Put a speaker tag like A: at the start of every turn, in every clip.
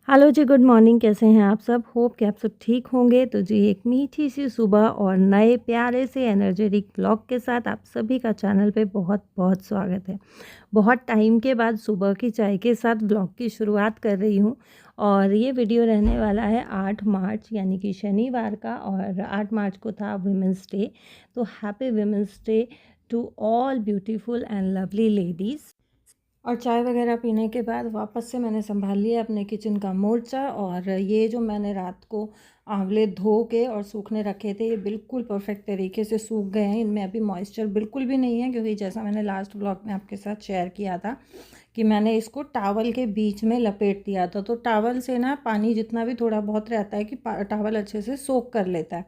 A: Hello जी, good morning. कैसे हैं आप सब? होप कि आप सब ठीक होंगे। तो जी, एक मीठी सी सुबह और नए प्यारे से एनर्जेटिक ब्लॉग के साथ आप सभी का चैनल पे बहुत बहुत स्वागत है। बहुत टाइम के बाद सुबह की चाय के साथ ब्लॉग की शुरुआत कर रही हूँ और ये वीडियो रहने वाला है 8 मार्च यानी कि शनिवार का। और 8 मार्च को था वुमेंस डे। तो happy women's day to all beautiful and lovely ladies. और चाय वगैरह पीने के बाद वापस से मैंने संभाल लिया अपने किचन का मोर्चा। और ये जो मैंने रात को आंवले धो के और सूखने रखे थे, ये बिल्कुल परफेक्ट तरीके से सूख गए हैं। इनमें अभी मॉइस्चर बिल्कुल भी नहीं है, क्योंकि जैसा मैंने लास्ट ब्लॉग में आपके साथ शेयर किया था कि मैंने इसको टावल के बीच में लपेट दिया था। तो टावल से ना पानी जितना भी थोड़ा बहुत रहता है कि टावल अच्छे से सोख कर लेता है।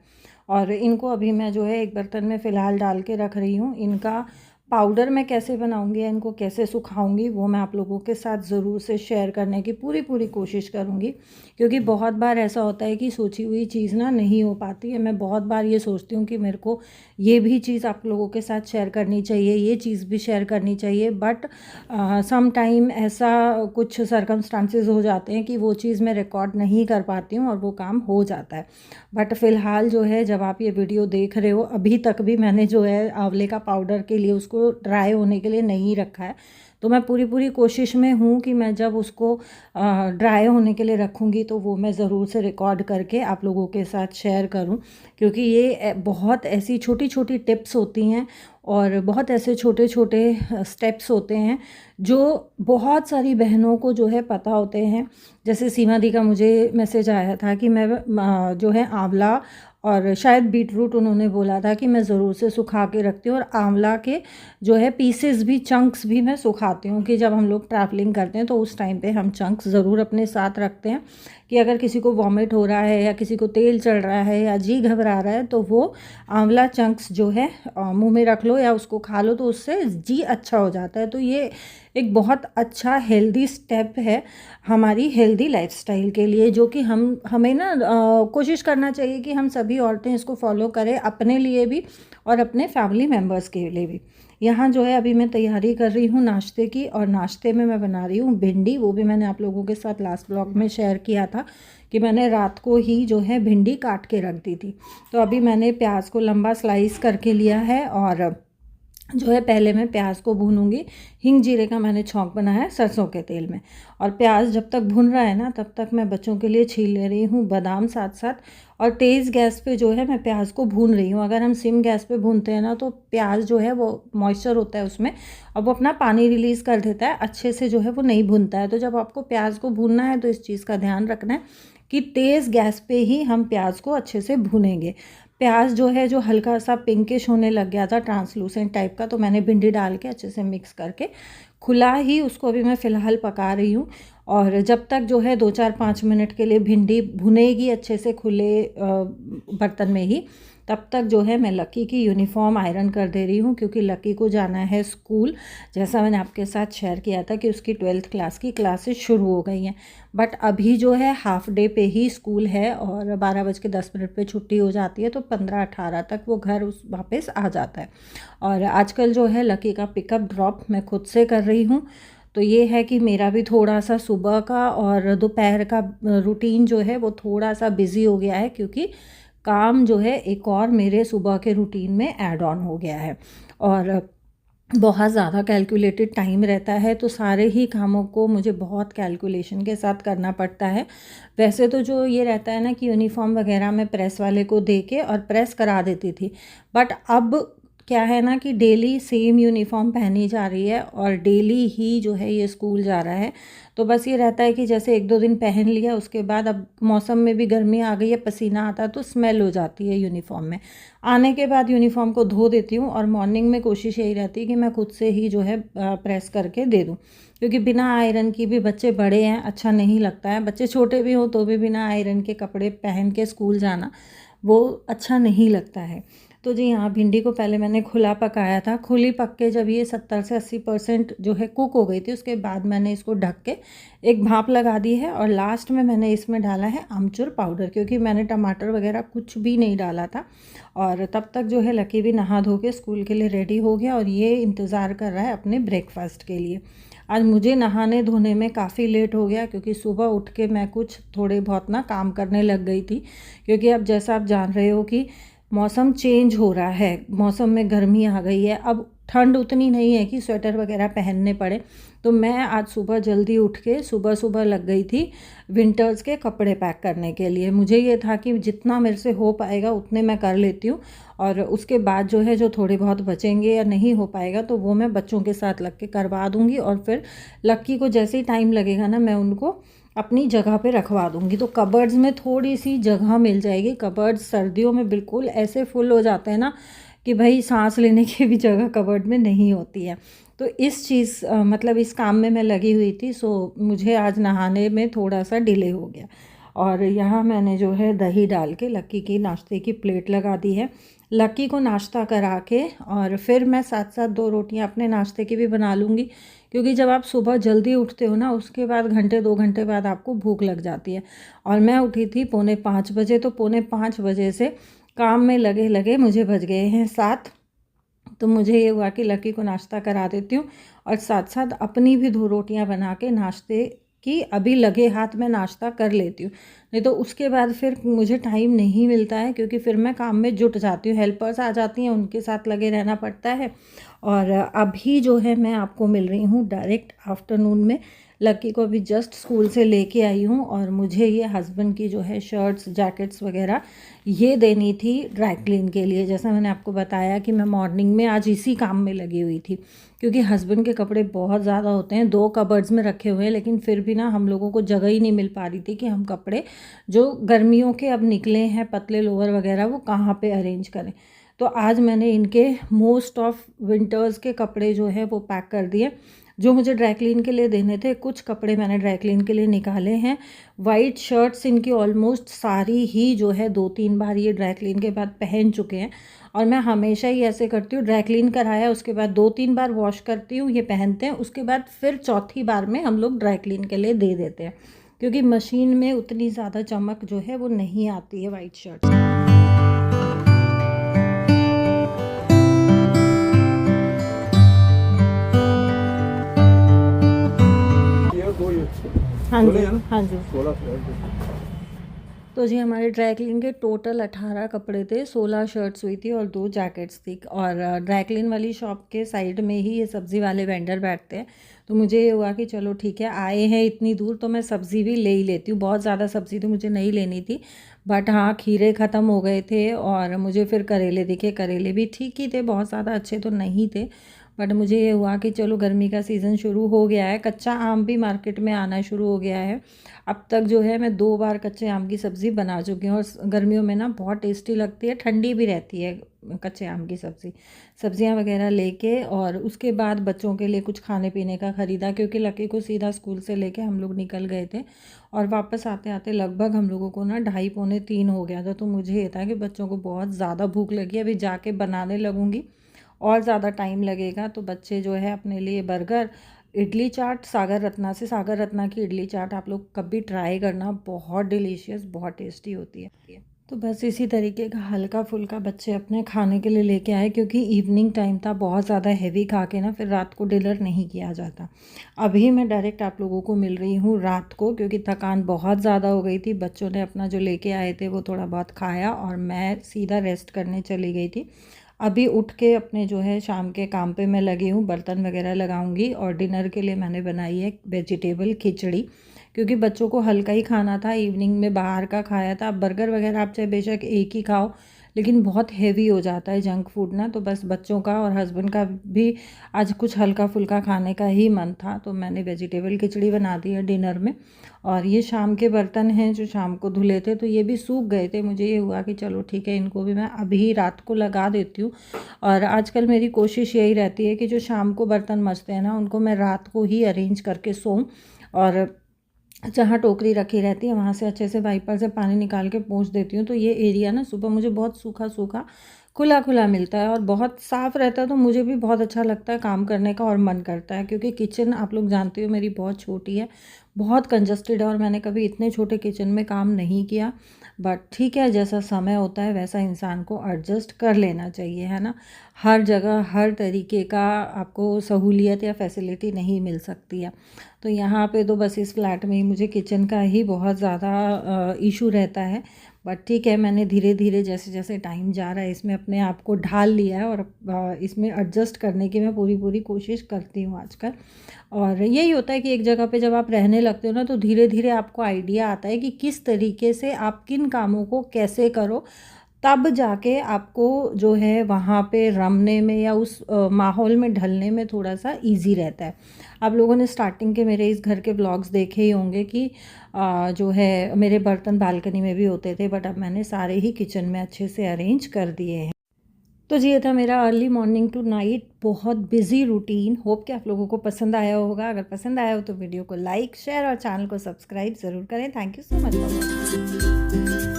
A: और इनको अभी मैं जो है एक बर्तन में फ़िलहाल डाल के रख रही हूँ। इनका पाउडर मैं कैसे बनाऊंगी या इनको कैसे सुखाऊंगी वो मैं आप लोगों के साथ ज़रूर से शेयर करने की पूरी कोशिश करूंगी, क्योंकि बहुत बार ऐसा होता है कि सोची हुई चीज़ ना नहीं हो पाती है। मैं बहुत बार ये सोचती हूँ कि मेरे को ये भी चीज़ आप लोगों के साथ शेयर करनी चाहिए, ये चीज़ भी शेयर करनी चाहिए, बट सम टाइम ऐसा कुछ सर्कमस्टांसेस हो जाते हैं कि वो चीज़ मैं रिकॉर्ड नहीं कर पाती हूँ और वो काम हो जाता है। बट फ़िलहाल जो है, जब आप ये वीडियो देख रहे हो, अभी तक भी मैंने जो है आंवले का पाउडर के लिए उसको ड्राई होने के लिए नहीं रखा है। तो मैं पूरी कोशिश में हूँ कि मैं जब उसको ड्राई होने के लिए रखूँगी तो वो मैं ज़रूर से रिकॉर्ड करके आप लोगों के साथ शेयर करूँ, क्योंकि ये बहुत ऐसी छोटी छोटी टिप्स होती हैं और बहुत ऐसे छोटे छोटे स्टेप्स होते हैं जो बहुत सारी बहनों को जो है पता होते हैं। जैसे सीमा दी का मुझे मैसेज आया था कि मैं जो है आंवला और शायद बीट रूट उन्होंने बोला था कि मैं ज़रूर से सुखा के रखती हूँ, और आंवला के जो है पीसेस भी, चंक्स भी मैं सुखाती हूँ कि जब हम लोग ट्रैवलिंग करते हैं तो उस टाइम पे हम चंक्स ज़रूर अपने साथ रखते हैं कि अगर किसी को वॉमिट हो रहा है या किसी को तेल चढ़ रहा है या जी घबरा रहा है तो वो आंवला चंक्स जो है मुंह में रख लो या उसको खा लो, तो उससे जी अच्छा हो जाता है। तो ये एक बहुत अच्छा हेल्दी स्टेप है हमारी हेल्दी लाइफस्टाइल के लिए, जो कि हमें ना कोशिश करना चाहिए कि हम सभी औरतें इसको फॉलो करें, अपने लिए भी और अपने फैमिली मेम्बर्स के लिए भी। यहाँ जो है अभी मैं तैयारी कर रही हूँ नाश्ते की, और नाश्ते में मैं बना रही हूँ भिंडी। वो भी मैंने आप लोगों के साथ लास्ट ब्लॉग में शेयर किया था कि मैंने रात को ही जो है भिंडी काट के रख दी थी। तो अभी मैंने प्याज को लंबा स्लाइस करके लिया है और जो है पहले मैं प्याज को भूनूंगी। हिंग जीरे का मैंने छौंक बनाया है सरसों के तेल में। और प्याज जब तक भुन रहा है ना, तब तक मैं बच्चों के लिए छील ले रही हूँ बादाम साथ साथ। और तेज़ गैस पे जो है मैं प्याज को भून रही हूँ। अगर हम सिम गैस पे भूनते हैं ना, तो प्याज जो है वो मॉइस्चर होता है उसमें और वो अपना पानी रिलीज़ कर देता है, अच्छे से जो है वो नहीं भुनता है। तो जब आपको प्याज को भूनना है तो इस चीज़ का ध्यान रखना है कि तेज़ गैस पे ही हम प्याज को अच्छे से भूनेंगे। प्याज जो है, जो हल्का सा पिंकिश होने लग गया था, ट्रांसलूसेंट टाइप का, तो मैंने भिंडी डाल के अच्छे से मिक्स करके खुला ही उसको अभी मैं फ़िलहाल पका रही हूँ। और जब तक जो है 2-4-5 मिनट के लिए भिंडी भुनेगी अच्छे से खुले बर्तन में ही, तब तक जो है मैं लकी की यूनिफॉर्म आयरन कर दे रही हूँ, क्योंकि लकी को जाना है स्कूल। जैसा मैंने आपके साथ शेयर किया था कि उसकी 12th क्लास की क्लासेस शुरू हो गई हैं, बट अभी जो है हाफ डे पे ही स्कूल है और 12:10 पे छुट्टी हो जाती है, तो 15-18 तक वो घर वापस आ जाता है। और आजकल जो है लकी का पिकअप ड्रॉप मैं खुद से कर रही हूँ। तो ये है कि मेरा भी थोड़ा सा सुबह का और दोपहर का रूटीन जो है वो थोड़ा सा बिजी हो गया है, क्योंकि काम जो है एक और मेरे सुबह के रूटीन में ऐड ऑन हो गया है। और बहुत ज़्यादा कैलकुलेटेड टाइम रहता है, तो सारे ही कामों को मुझे बहुत कैलकुलेशन के साथ करना पड़ता है। वैसे तो जो ये रहता है ना कि यूनिफॉर्म वगैरह मैं प्रेस वाले को दे के और प्रेस करा देती थी, बट अब क्या है ना कि डेली सेम यूनिफॉर्म पहनी जा रही है और डेली ही जो है ये स्कूल जा रहा है। तो बस ये रहता है कि जैसे 1-2 दिन पहन लिया, उसके बाद अब मौसम में भी गर्मी आ गई है, पसीना आता है तो स्मेल हो जाती है यूनिफॉर्म में। आने के बाद यूनिफॉर्म को धो देती हूँ और मॉर्निंग में कोशिश यही रहती है कि मैं खुद से ही जो है प्रेस करके दे दूँ, क्योंकि बिना आयरन की भी, बच्चे बड़े हैं, अच्छा नहीं लगता है। बच्चे छोटे भी हों तो भी बिना आयरन के कपड़े पहन के स्कूल जाना वो अच्छा नहीं लगता है। तो जी हाँ, भिंडी को पहले मैंने खुला पकाया था। खुली पक के जब ये 70 से 80% जो है कुक हो गई थी, उसके बाद मैंने इसको ढक के एक भाप लगा दी है। और लास्ट में मैंने इसमें डाला है आमचूर पाउडर, क्योंकि मैंने टमाटर वगैरह कुछ भी नहीं डाला था। और तब तक जो है लकी भी नहा धो के स्कूल के लिए रेडी हो गया और ये इंतज़ार कर रहा है अपने ब्रेकफास्ट के लिए। आज मुझे नहाने धोने में काफ़ी लेट हो गया, क्योंकि सुबह उठ के मैं कुछ थोड़े बहुत ना काम करने लग गई थी। क्योंकि अब जैसा आप जान रहे हो कि मौसम चेंज हो रहा है, मौसम में गर्मी आ गई है, अब ठंड उतनी नहीं है कि स्वेटर वगैरह पहनने पड़े। तो मैं आज सुबह जल्दी उठ के सुबह सुबह लग गई थी विंटर्स के कपड़े पैक करने के लिए। मुझे ये था कि जितना मेरे से हो पाएगा उतने मैं कर लेती हूँ, और उसके बाद जो है जो थोड़े बहुत बचेंगे या नहीं हो पाएगा तो वो मैं बच्चों के साथ लग के करवा दूँगी। और फिर लक्की को जैसे ही टाइम लगेगा ना, मैं उनको अपनी जगह पे रखवा दूँगी। तो कबर्ड्स में थोड़ी सी जगह मिल जाएगी। कबर्ड्स सर्दियों में बिल्कुल ऐसे फुल हो जाते हैं ना कि भाई सांस लेने की भी जगह कबर्ड में नहीं होती है। तो इस चीज़ मतलब इस काम में मैं लगी हुई थी। सो मुझे आज नहाने में थोड़ा सा डिले हो गया। और यहाँ मैंने जो है दही डाल के लक्की की नाश्ते की प्लेट लगा दी है। लक्की को नाश्ता करा के और फिर मैं साथ साथ 2 रोटियाँ अपने नाश्ते की भी बना लूँगी। क्योंकि जब आप सुबह जल्दी उठते हो ना, उसके बाद घंटे 2 घंटे बाद आपको भूख लग जाती है। और मैं उठी थी 4:45 बजे, तो 4:45 बजे से काम में लगे लगे मुझे बज गए हैं 7। तो मुझे ये हुआ कि लकी को नाश्ता करा देती हूँ और साथ साथ अपनी भी 2 रोटियां बना के नाश्ते की अभी लगे हाथ में नाश्ता कर लेती हूँ। नहीं तो उसके बाद फिर मुझे टाइम नहीं मिलता है, क्योंकि फिर मैं काम में जुट जाती हूँ। हेल्पर्स आ जाती हैं, उनके साथ लगे रहना पड़ता है। और अभी जो है मैं आपको मिल रही हूँ डायरेक्ट आफ्टरनून में। लकी को अभी जस्ट स्कूल से लेके आई हूँ, और मुझे ये हस्बैंड की जो है शर्ट्स जैकेट्स वगैरह ये देनी थी ड्राई क्लीन के लिए। जैसा मैंने आपको बताया कि मैं मॉर्निंग में आज इसी काम में लगी हुई थी, क्योंकि हस्बैंड के कपड़े बहुत ज़्यादा होते हैं। 2 कबर्ड्स में रखे हुए हैं, लेकिन फिर भी ना हम लोगों को जगह ही नहीं मिल पा रही थी कि हम कपड़े जो गर्मियों के अब निकले हैं पतले लोअर वगैरह वो कहाँ पे अरेंज करें। तो आज मैंने इनके मोस्ट ऑफ विंटर्स के कपड़े जो है वो पैक कर दिए, जो मुझे ड्राई क्लीन के लिए देने थे। कुछ कपड़े मैंने ड्राई क्लीन के लिए निकाले हैं। वाइट शर्ट्स इनकी ऑलमोस्ट सारी ही जो है 2-3 बार ये ड्राई क्लीन के बाद पहन चुके हैं। और मैं हमेशा ही ऐसे करती हूँ, ड्राई क्लीन कराया उसके बाद 2-3 बार वॉश करती हूँ, ये पहनते हैं, उसके बाद फिर चौथी बार में हम लोग ड्राई क्लीन के लिए दे देते हैं, क्योंकि मशीन में उतनी ज़्यादा चमक जो है वो नहीं आती है वाइट शर्ट्स। हाँ जी, हाँ जी। तो जी हमारे ड्राई क्लीन के टोटल 18 कपड़े थे, 16 शर्ट्स हुई थी और 2 जैकेट्स थी। और ड्राई क्लीन वाली शॉप के साइड में ही ये सब्ज़ी वाले वेंडर बैठते हैं। तो मुझे ये हुआ कि चलो ठीक है, आए हैं इतनी दूर तो मैं सब्ज़ी भी ले ही लेती हूँ। बहुत ज़्यादा सब्ज़ी तो मुझे नहीं लेनी थी, बट हाँ खीरे ख़त्म हो गए थे और मुझे फिर करेले दिखे। करेले भी ठीक ही थे, बहुत ज़्यादा अच्छे तो नहीं थे। बट मुझे ये हुआ कि चलो गर्मी का सीज़न शुरू हो गया है, कच्चा आम भी मार्केट में आना शुरू हो गया है। अब तक जो है मैं 2 बार कच्चे आम की सब्ज़ी बना चुकी हूँ, और गर्मियों में ना बहुत टेस्टी लगती है, ठंडी भी रहती है कच्चे आम की सब्ज़ी। सब्ज़ियाँ वगैरह लेके और उसके बाद बच्चों के लिए कुछ खाने पीने का ख़रीदा, क्योंकि लकी को सीधा स्कूल से लेके हम लोग निकल गए थे और वापस आते आते लगभग हम लोगों को ना 2:30-3 हो गया था। तो मुझे ये था कि बच्चों को बहुत ज़्यादा भूख लगी, अभी जाके बनाने लगूँगी और ज़्यादा टाइम लगेगा। तो बच्चे जो है अपने लिए बर्गर, इडली चाट, सागर रत्ना से, सागर रत्ना की इडली चाट आप लोग कभी ट्राई करना, बहुत डिलीशियस, बहुत टेस्टी होती है। तो बस इसी तरीके का हल्का फुल्का बच्चे अपने खाने के लिए लेके आए, क्योंकि इवनिंग टाइम था, बहुत ज़्यादा हैवी खा के ना फिर रात को डिनर नहीं किया जाता। अभी मैं डायरेक्ट आप लोगों को मिल रही हूँ रात को, क्योंकि थकान बहुत ज़्यादा हो गई थी। बच्चों ने अपना जो लेके आए थे वो थोड़ा बहुत खाया और मैं सीधा रेस्ट करने चली गई थी। अभी उठ के अपने जो है शाम के काम पे मैं लगी हूँ, बर्तन वगैरह लगाऊंगी। और डिनर के लिए मैंने बनाई है वेजिटेबल खिचड़ी, क्योंकि बच्चों को हल्का ही खाना था। इवनिंग में बाहर का खाया था। बर्गर वगैरह आप चाहे बेशक एक ही खाओ, लेकिन बहुत हेवी हो जाता है जंक फूड ना। तो बस बच्चों का और हस्बैंड का भी आज कुछ हल्का फुल्का खाने का ही मन था, तो मैंने वेजिटेबल खिचड़ी बना दी है डिनर में। और ये शाम के बर्तन हैं जो शाम को धुले थे, तो ये भी सूख गए थे। मुझे ये हुआ कि चलो ठीक है, इनको भी मैं अभी रात को लगा देती हूँ। और आजकल मेरी कोशिश यही रहती है कि जो शाम को बर्तन मजते हैं ना, उनको मैं रात को ही अरेंज करके सोऊं। और जहाँ टोकरी रखी रहती है वहाँ से अच्छे से वाइपर से पानी निकाल के पोंछ देती हूँ, तो ये एरिया ना सुबह मुझे बहुत सूखा सूखा खुला-खुला मिलता है और बहुत साफ़ रहता है, तो मुझे भी बहुत अच्छा लगता है काम करने का और मन करता है, क्योंकि किचन आप लोग जानते हो मेरी बहुत छोटी है, बहुत कंजस्टेड है और मैंने कभी इतने छोटे किचन में काम नहीं किया। बट ठीक है, जैसा समय होता है वैसा इंसान को एडजस्ट कर लेना चाहिए, है ना? हर जगह हर तरीके का आपको सहूलियत या फैसिलिटी नहीं मिल सकती है। तो यहाँ पे तो बस इस फ्लैट में ही मुझे किचन का ही बहुत ज़्यादा इशू रहता है। बट ठीक है, मैंने धीरे-धीरे जैसे-जैसे टाइम जा रहा है इसमें अपने आप को ढाल लिया है और इसमें एडजस्ट करने की मैं पूरी-पूरी कोशिश करती हूँ आजकल। और यही होता है कि एक जगह पे जब आप रहने लगते हो ना, तो धीरे-धीरे आपको आइडिया आता है कि किस तरीके से आप किन कामों को कैसे करो, तब जाके आपको जो है वहाँ पे रमने में या उस माहौल में ढलने में थोड़ा-सा ईज़ी रहता है। आप लोगों ने स्टार्टिंग के मेरे इस घर के व्लॉग्स देखे ही होंगे कि जो है मेरे बर्तन बालकनी में भी होते थे, बट अब मैंने सारे ही किचन में अच्छे से अरेंज कर दिए हैं। तो जी, ये था मेरा अर्ली मॉर्निंग टू नाइट बहुत बिज़ी रूटीन। होप कि आप लोगों को पसंद आया होगा। अगर पसंद आया हो तो वीडियो को लाइक, शेयर और चैनल को सब्सक्राइब ज़रूर करें। Thank you so much for watching.